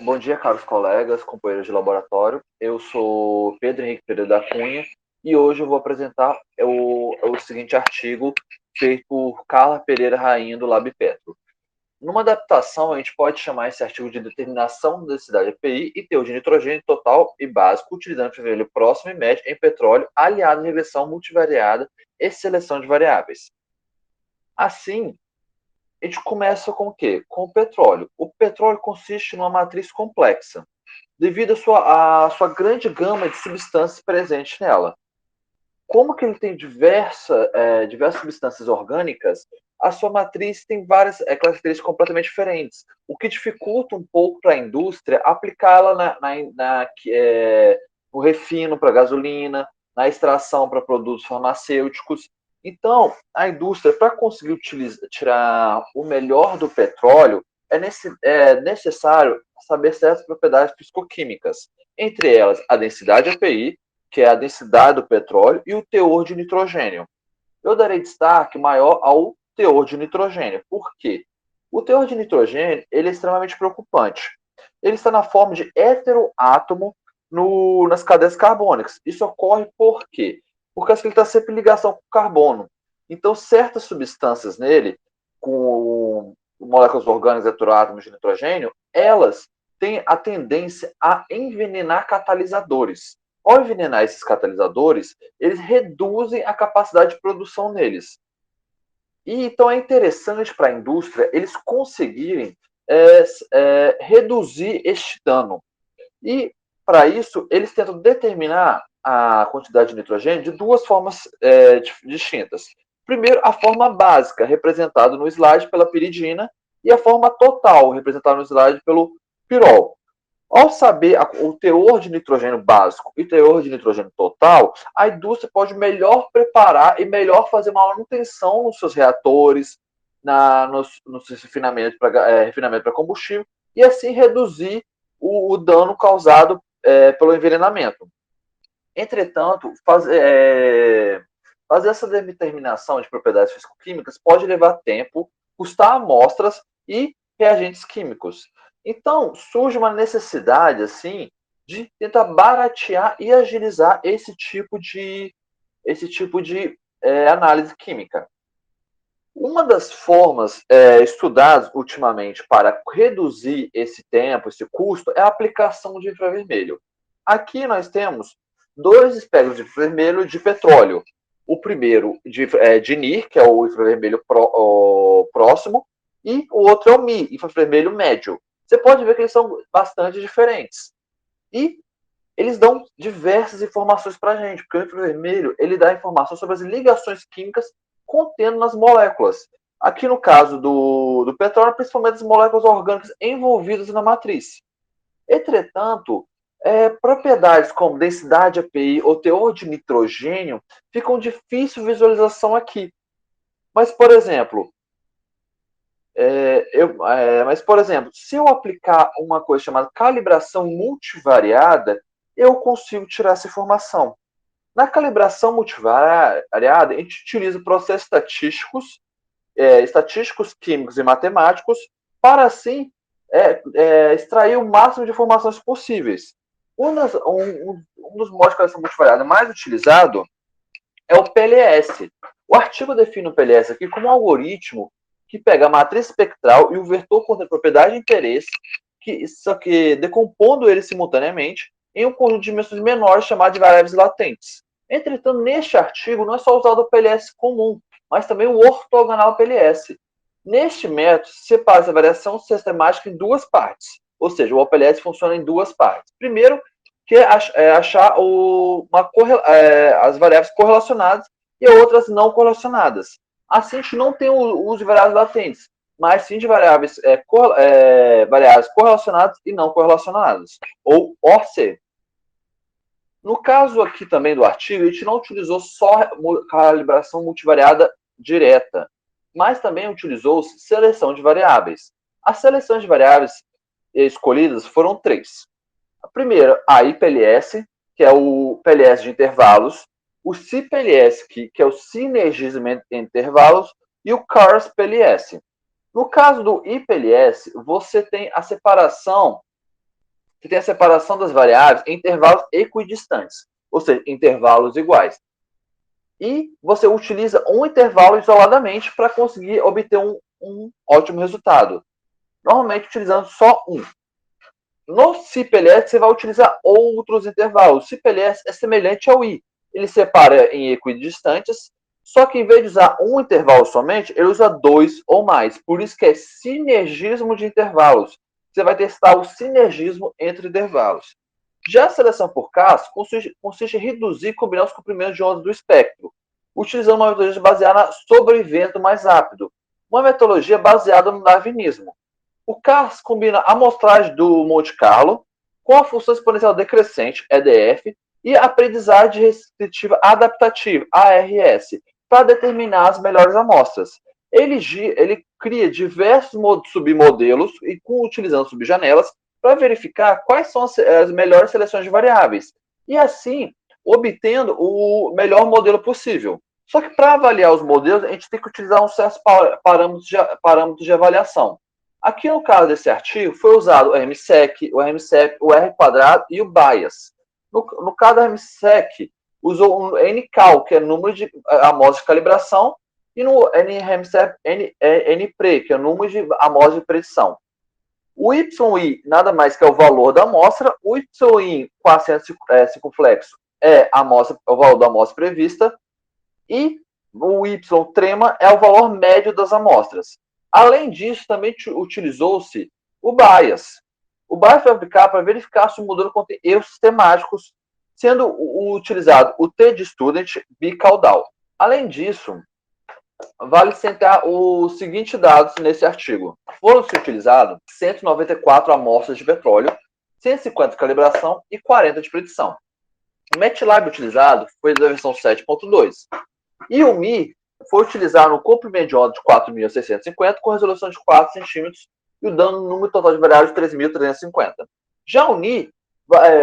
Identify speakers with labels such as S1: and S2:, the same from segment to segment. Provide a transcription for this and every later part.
S1: Bom dia, caros colegas, companheiros de laboratório. Eu sou Pedro Henrique Pereira da Cunha e hoje eu vou apresentar o seguinte artigo feito por Carla Pereira Rainha do Lab Petro. Numa adaptação, a gente pode chamar esse artigo de determinação da densidade API e teor de nitrogênio total e básico, utilizando o vermelho próximo e médio em petróleo, aliado à regressão multivariada e seleção de variáveis. Assim, a gente começa com o quê? Com o petróleo. O petróleo consiste numa matriz complexa, devido à sua grande gama de substâncias presentes nela. Como que ele tem diversas substâncias orgânicas, a sua matriz tem várias características completamente diferentes, o que dificulta um pouco para a indústria aplicá-la no refino para gasolina, na extração para produtos farmacêuticos. Então, a indústria, para conseguir tirar o melhor do petróleo, é necessário saber certas propriedades fisicoquímicas, entre elas a densidade API, que é a densidade do petróleo, e o teor de nitrogênio. Eu darei destaque maior ao teor de nitrogênio. Por quê? O teor de nitrogênio ele é extremamente preocupante. Ele está na forma de heteroátomo nas cadeias carbônicas. Isso ocorre por quê? Porque ele está sempre em ligação com o carbono. Então, certas substâncias nele, com moléculas orgânicas heteroátomos de nitrogênio, elas têm a tendência a envenenar catalisadores. Ao envenenar esses catalisadores, eles reduzem a capacidade de produção neles. E então é interessante para a indústria eles conseguirem reduzir este dano. E para isso, eles tentam determinar a quantidade de nitrogênio de duas formas distintas. Primeiro, a forma básica, representada no slide pela piridina, e a forma total, representada no slide pelo pirol. Ao saber o teor de nitrogênio básico e teor de nitrogênio total, a indústria pode melhor preparar e melhor fazer manutenção nos seus reatores, nos refinamentos para combustível, e assim reduzir o dano causado pelo envenenamento. Entretanto, fazer essa determinação de propriedades físico-químicas pode levar tempo, custar amostras e reagentes químicos. Então, surge uma necessidade assim de tentar baratear e agilizar esse tipo de análise química. Uma das formas estudadas ultimamente para reduzir esse tempo, esse custo, é a aplicação de infravermelho. Aqui nós temos dois espectros de infravermelho de petróleo. O primeiro de NIR, que é o infravermelho próximo, e o outro é o Mi, infravermelho médio. Você pode ver que eles são bastante diferentes. E eles dão diversas informações para a gente, porque o infravermelho ele dá informação sobre as ligações químicas contendo nas moléculas. Aqui no caso do petróleo, principalmente as moléculas orgânicas envolvidas na matriz. Entretanto, propriedades como densidade API ou teor de nitrogênio ficam difícil visualização aqui. Mas, por exemplo, se eu aplicar uma coisa chamada calibração multivariada, eu consigo tirar essa informação. Na calibração multivariada, a gente utiliza processos estatísticos, químicos e matemáticos, para assim extrair o máximo de informações possíveis. Um dos modos de calibração multivariada mais utilizado é o PLS. O artigo define o PLS aqui como um algoritmo que pega a matriz espectral e o vetor contém propriedade de interesse, só que decompondo ele simultaneamente em um conjunto de dimensões menores chamado de variáveis latentes. Entretanto, neste artigo não é só usado o PLS comum, mas também o ortogonal PLS. Neste método, se separa essa variação sistemática em duas partes, ou seja, o OPLS funciona em duas partes. Primeiro, que é achar as variáveis correlacionadas e outras não correlacionadas. Assim, a gente não tem o uso de variáveis latentes, mas sim de variáveis correlacionadas e não correlacionadas, ou OC. No caso aqui também do artigo, a gente não utilizou só calibração multivariada direta, mas também utilizou seleção de variáveis. As seleções de variáveis escolhidas foram três. A primeira, a IPLS, que é o PLS de intervalos, o CPLS, que é o sinergismo entre intervalos, e o CARS-PLS. No caso do IPLS, você tem a separação das variáveis em intervalos equidistantes, ou seja, intervalos iguais. E você utiliza um intervalo isoladamente para conseguir obter um ótimo resultado. Normalmente utilizando só um. No CIPLS, você vai utilizar outros intervalos. O CIPLS é semelhante ao I. Ele separa em equidistantes, só que em vez de usar um intervalo somente, ele usa dois ou mais. Por isso que é sinergismo de intervalos. Você vai testar o sinergismo entre intervalos. Já a seleção por caso consiste em reduzir e combinar os comprimentos de ondas do espectro, utilizando uma metodologia baseada na sobrevivência mais rápido, uma metodologia baseada no darwinismo. O CARS combina a amostragem do Monte Carlo com a função exponencial decrescente, EDF, e a aprendizagem restritiva adaptativa, ARS, para determinar as melhores amostras. Ele cria diversos submodelos e utilizando subjanelas para verificar quais são as melhores seleções de variáveis. E assim, obtendo o melhor modelo possível. Só que para avaliar os modelos, a gente tem que utilizar uns certos parâmetros de avaliação. Aqui no caso desse artigo, foi usado o RMSEC, o R quadrado e o bias. No caso do RMSEC, usou um NCAL, que é número de amostras de calibração, e no NRMSEC, NPRE, que é o número de amostras de predição. O YI nada mais que é o valor da amostra, o YI com acento circunflexo é o valor da amostra prevista, e o Y trema é o valor médio das amostras. Além disso, também utilizou-se o bias. O bias foi aplicado para verificar se o modelo contém erros sistemáticos, sendo utilizado o T de student bicaudal. Além disso, vale citar os seguintes dados nesse artigo. Foram-se utilizados 194 amostras de petróleo, 150 de calibração e 40 de predição. O MATLAB utilizado foi da versão 7.2. E o Mi foi utilizado no comprimento de onda de 4.650 com resolução de 4 centímetros e o dano no número total de variáveis de 3.350. Já o Ni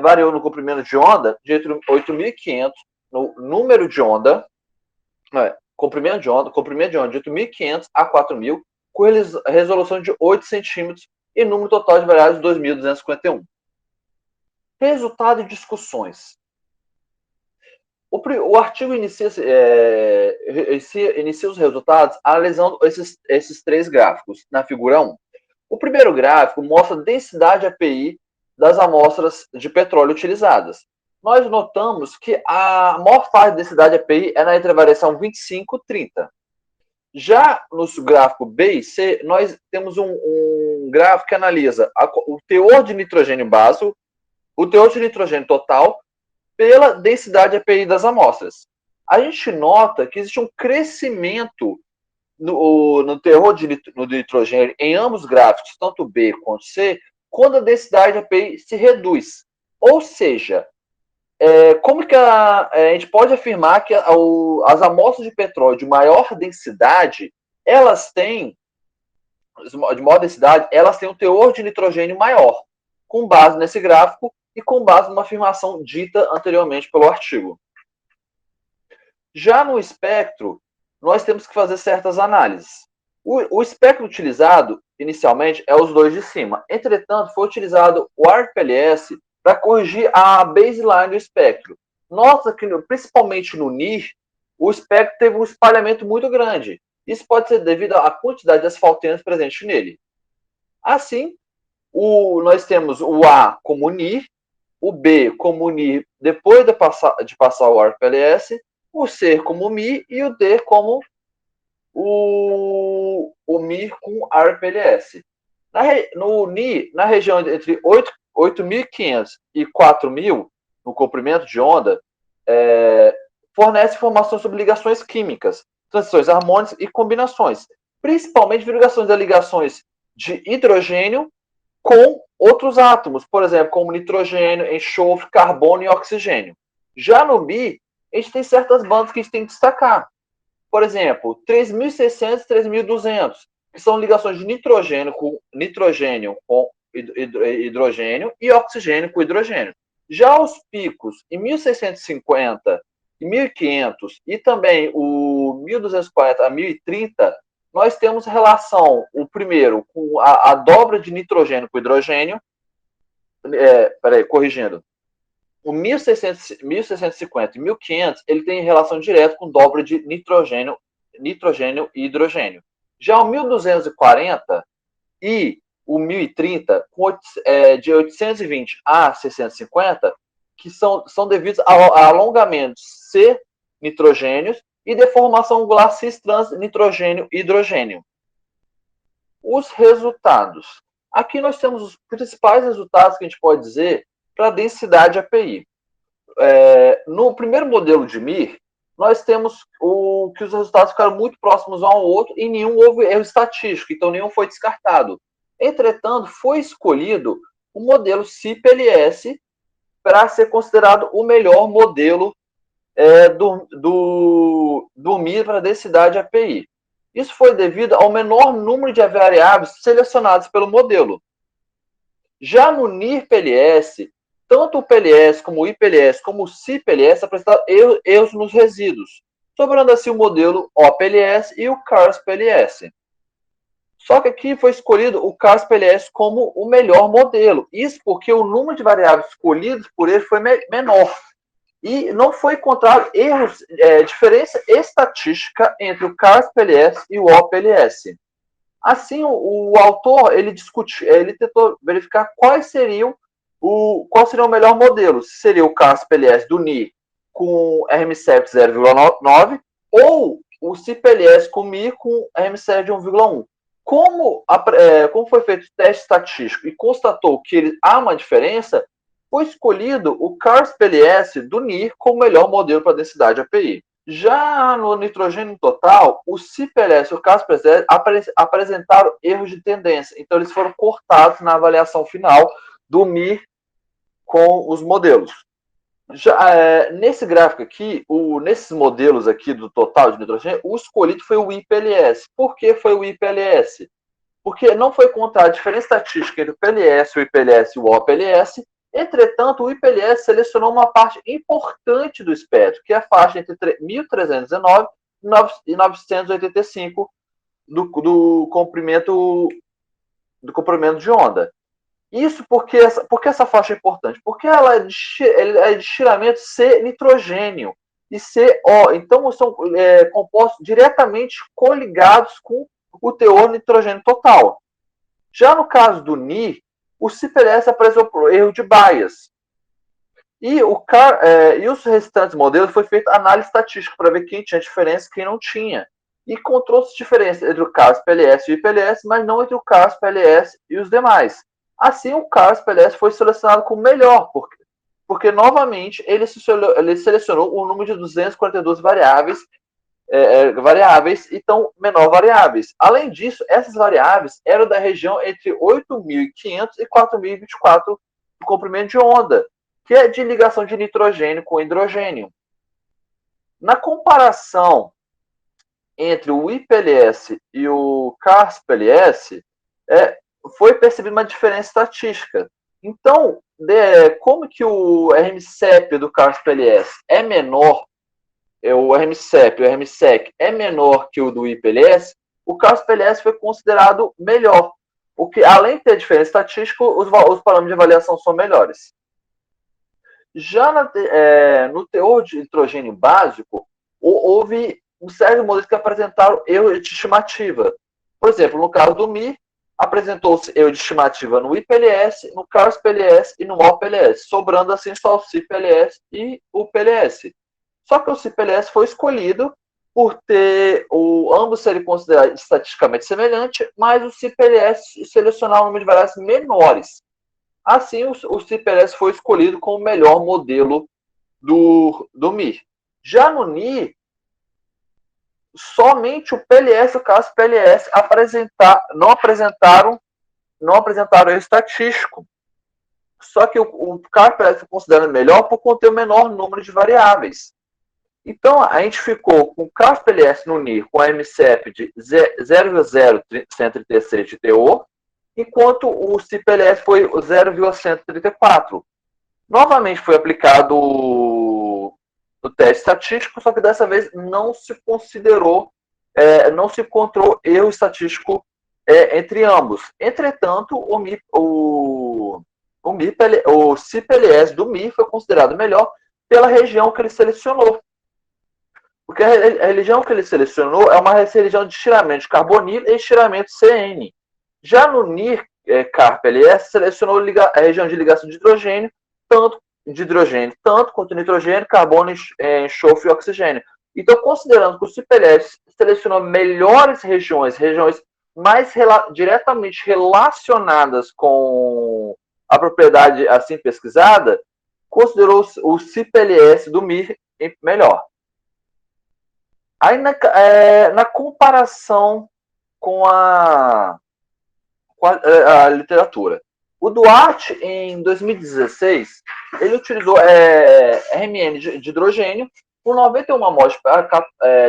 S1: variou no comprimento de onda de 8.500, no número de onda, comprimento de onda de 8.500 a 4.000, com resolução de 8 centímetros e número total de variáveis de 2.251. Resultado de discussões. O artigo inicia os resultados analisando esses três gráficos na figura 1. O primeiro gráfico mostra a densidade API das amostras de petróleo utilizadas. Nós notamos que a maior fase de densidade API é na intervariação 25 e 30. Já no gráfico B e C, nós temos um gráfico que analisa o teor de nitrogênio básico, o teor de nitrogênio total, pela densidade API das amostras. A gente nota que existe um crescimento no teor de nitrogênio em ambos os gráficos, tanto B quanto C, quando a densidade API se reduz. Ou seja, como que a gente pode afirmar que as amostras de petróleo de maior densidade, elas têm um teor de nitrogênio maior, com base nesse gráfico, e com base numa afirmação dita anteriormente pelo artigo. Já no espectro, nós temos que fazer certas análises. O espectro utilizado, inicialmente, é os dois de cima. Entretanto, foi utilizado o ARPLS para corrigir a baseline do espectro. Nota que, principalmente no NIR, o espectro teve um espalhamento muito grande. Isso pode ser devido à quantidade de asfaltenos presentes nele. Assim, nós temos o A como NIR, o B como NIR depois de passar o ARPLS, o C como MI e o D como o MIR com ARPLS. No NIR, na região entre 8.500 e 4.000, no comprimento de onda, fornece informações sobre ligações químicas, transições harmônicas e combinações, principalmente ligações de hidrogênio com outros átomos, por exemplo, como nitrogênio, enxofre, carbono e oxigênio. Já no Mi, a gente tem certas bandas que a gente tem que destacar. Por exemplo, 3.600 e 3.200, que são ligações de nitrogênio com hidrogênio e oxigênio com hidrogênio. Já os picos em 1.650 e 1.500 e também o 1.240 a 1.030 nós temos relação, o primeiro, com a dobra de nitrogênio com hidrogênio, corrigindo, o 1650 e 1500, ele tem relação direta com dobra de nitrogênio e hidrogênio. Já o 1240 e o 1030, de 820 a 650, que são devidos a alongamentos C-nitrogênios e deformação angular cis-trans nitrogênio e hidrogênio. Os resultados. Aqui nós temos os principais resultados que a gente pode dizer para a densidade API. No primeiro modelo de Mir, nós temos que os resultados ficaram muito próximos um ao outro e nenhum houve erro estatístico, então nenhum foi descartado. Entretanto, foi escolhido o modelo CIP-LS para ser considerado o melhor modelo do Mir para densidade API. Isso foi devido ao menor número de variáveis selecionadas pelo modelo. Já no NIR-PLS, tanto o PLS como o IPLS como o CIPLS apresentaram erros nos resíduos, sobrando assim o modelo OPLS e o CARS-PLS. Só que aqui foi escolhido o CARS-PLS como o melhor modelo. Isso porque o número de variáveis escolhidos por ele foi menor. E não foi encontrado diferença estatística entre o CARS-PLS e o OPLS. Assim, o autor ele tentou verificar qual seria o melhor modelo. Se seria o CARS-PLS do NIR com RMSEP 0,9 ou o CIPLS com MIR com RMSEP de 1,1. Como foi feito o teste estatístico e constatou que há uma diferença, foi escolhido o CARS-PLS do NIR como melhor modelo para densidade API. Já no nitrogênio total, o CIPLS e o CARS-PLS apresentaram erros de tendência, então eles foram cortados na avaliação final do MIR com os modelos. Já, nesse gráfico aqui, nesses modelos aqui do total de nitrogênio, o escolhido foi o IPLS. Por que foi o IPLS? Porque não foi encontrada diferença estatística entre o PLS, o IPLS e o OPLS. Entretanto, o IPLS selecionou uma parte importante do espectro, que é a faixa entre 1319 e 985 do comprimento de onda. Isso porque essa faixa é importante? Porque ela é de estiramento C-nitrogênio e CO. Então, são compostos diretamente coligados com o teor nitrogênio total. Já no caso do NIR, o CIPLS apresentou erro de bias. E os restantes modelos foi feita análise estatística para ver quem tinha diferença e quem não tinha. E encontrou-se diferença entre o CARS-PLS e o IPLS, mas não entre o CARS-PLS e os demais. Assim, o CARS-PLS foi selecionado como melhor, porque novamente, ele selecionou o número de 242 variáveis, então menor variáveis. Além disso, essas variáveis eram da região entre 8.500 e 4.024 do comprimento de onda, que é de ligação de nitrogênio com hidrogênio. Na comparação entre o IPLS e o CARS-PLS, foi percebida uma diferença estatística. Então, como que o RMSEP do CARS-PLS é menor, o RMSEC é menor que o do IPLS, o CARS-PLS foi considerado melhor, porque além de ter diferença estatística, os parâmetros de avaliação são melhores. Já no teor de nitrogênio básico, houve um série de modelos que apresentaram erro de estimativa. Por exemplo, no caso do MIR, apresentou-se erro de estimativa no IPLS, no CARS-PLS e no OPLS, sobrando assim só o CIPLS e o PLS. Só que o CIPLS foi escolhido por ambos serem considerados estatisticamente semelhantes, mas o CIPLS selecionar um número de variáveis menores. Assim, o CIPLS foi escolhido como o melhor modelo do MIR. Já no NIR, somente o PLS e o CARS-PLS não apresentaram erro estatístico. Só que o CARS-PLS foi considerado melhor por conter o menor número de variáveis. Então, a gente ficou com o CARS-PLS no NIR com a MCEP de 0,0136 de teor, enquanto o CIPLS foi 0,134. Novamente foi aplicado o teste estatístico, só que dessa vez não se considerou não se encontrou erro estatístico entre ambos. Entretanto, o CIP-LS do MIR foi considerado melhor pela região que ele selecionou. Porque a região que ele selecionou é uma região de estiramento de carbonilo e estiramento CN. Já no NIR CARP-LS, selecionou a região de ligação de hidrogênio, tanto quanto nitrogênio, carbono, enxofre e oxigênio. Então, considerando que o CIP-LS selecionou melhores regiões mais diretamente relacionadas com a propriedade assim pesquisada, considerou o CIP-LS do MIR melhor. Aí, na comparação com a literatura, o Duarte, em 2016, ele utilizou RMN de hidrogênio com 91 amostras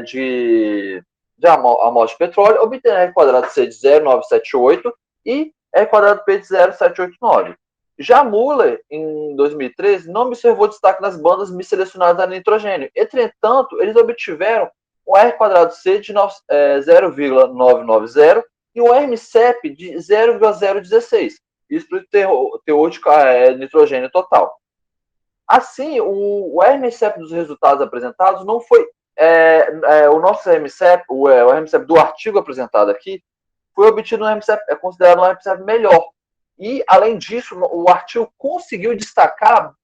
S1: de amostra de petróleo, obtendo R quadrado C de 0,978 e R quadrado P de 0,789. Já Muller, em 2013, não observou destaque nas bandas misselecionadas a nitrogênio. Entretanto, eles obtiveram um R quadrado C de 0,990 e um RMCEP de 0,016. Isso para o teor de nitrogênio total. Assim, o RMCEP dos resultados apresentados não foi... o nosso RMCEP, o RMCEP do artigo apresentado aqui, foi obtido considerado um RMCEP melhor. E, além disso, o artigo conseguiu destacar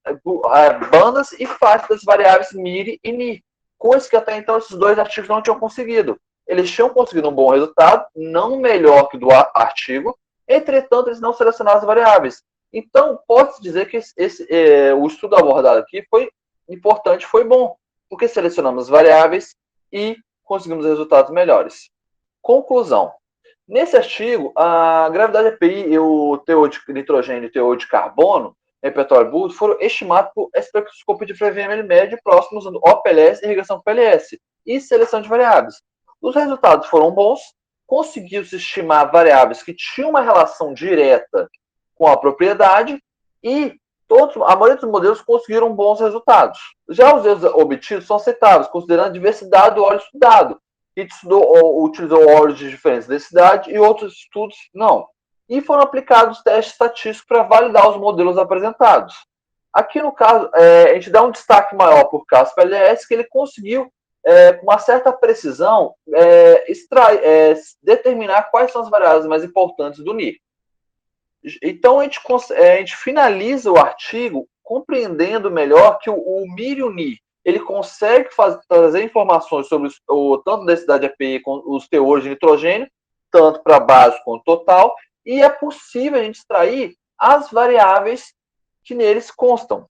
S1: bandas e faixas das variáveis MIRI e NIR, coisa que até então esses dois artigos não tinham conseguido. Eles tinham conseguido um bom resultado, não melhor que o do artigo, entretanto, eles não selecionaram as variáveis. Então, pode-se dizer que o estudo abordado aqui foi importante, foi bom, porque selecionamos variáveis e conseguimos resultados melhores. Conclusão. Nesse artigo, a gravidade EPI e o teor de nitrogênio e o teor de carbono em petróleo bruto foram estimados por espectroscopia de FeVML médio próximos usando OPLS e irrigação PLS e seleção de variáveis. Os resultados foram bons, conseguiu-se estimar variáveis que tinham uma relação direta com a propriedade e a maioria dos modelos conseguiram bons resultados. Já os erros obtidos são aceitáveis, considerando a diversidade do óleo estudado. Que utilizou óleos de diferente densidade e outros estudos não. E foram aplicados testes estatísticos para validar os modelos apresentados. Aqui no caso, a gente dá um destaque maior por caso PLS, que ele conseguiu, com uma certa precisão, determinar quais são as variáveis mais importantes do NIR. Então, a gente finaliza o artigo compreendendo melhor que o MIR e o NIR ele consegue trazer informações sobre tanto densidade EPI com os teores de nitrogênio, tanto para básico quanto total, e é possível a gente extrair as variáveis que neles constam.